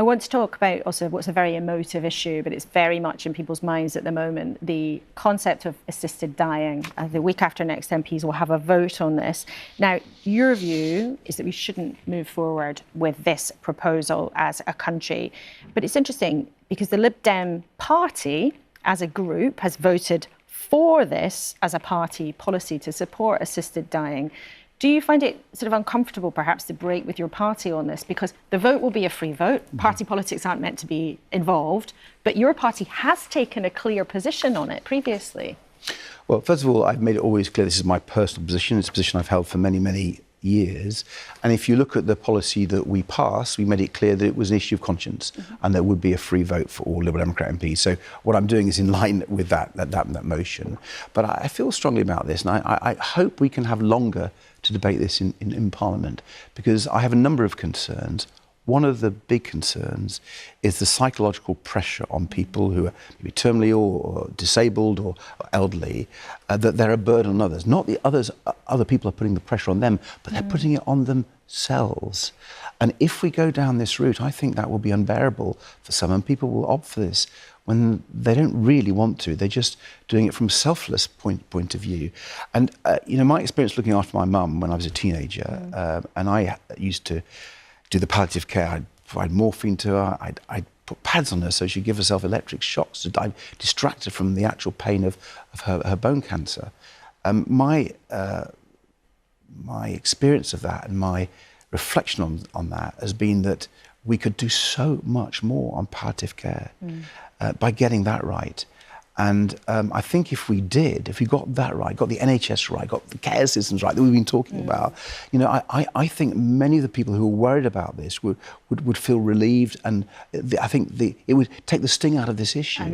I want to talk about also what's a very emotive issue, but it's very much in people's minds at the moment, the concept of assisted dying. The week after next, MPs will have a vote on this. Now, your view is that we shouldn't move forward with this proposal as a country. But it's interesting because the Lib Dem party as a group has voted for this as a party policy to support assisted dying. Do you find it sort of uncomfortable, perhaps, to break with your party on this? Because the vote will be a free vote. Party politics aren't meant to be involved. But your party has taken a clear position on it previously. Well, first of all, I've made it always clear this is my personal position. It's a position I've held for many, many years. And if you look at the policy that we passed, we made it clear that it was an issue of conscience and there would be a free vote for all Liberal Democrat MPs. So what I'm doing is in line with that motion. But I feel strongly about this, and I hope we can have longer to debate this in Parliament, because I have a number of concerns. One of the big concerns is the psychological pressure on people who are maybe terminally ill or disabled or elderly, that they're a burden on others. Not the others, other people are putting the pressure on them, but they're putting it on themselves. And if we go down this route, I think that will be unbearable for some, and people will opt for this when they don't really want to. They're just doing it from a selfless point of view. And, you know, my experience looking after my mum when I was a teenager, and I used to do the palliative care. I'd provide morphine to her. I'd put pads on her so she'd give herself electric shocks to distract her from the actual pain of her bone cancer. My experience of that and my reflection on that has been that we could do so much more on palliative care by getting that right. And I think if we got that right, got the NHS right, got the care systems right that we've been talking about, you know, I think many of the people who are worried about this would feel relieved, and I think it would take the sting out of this issue.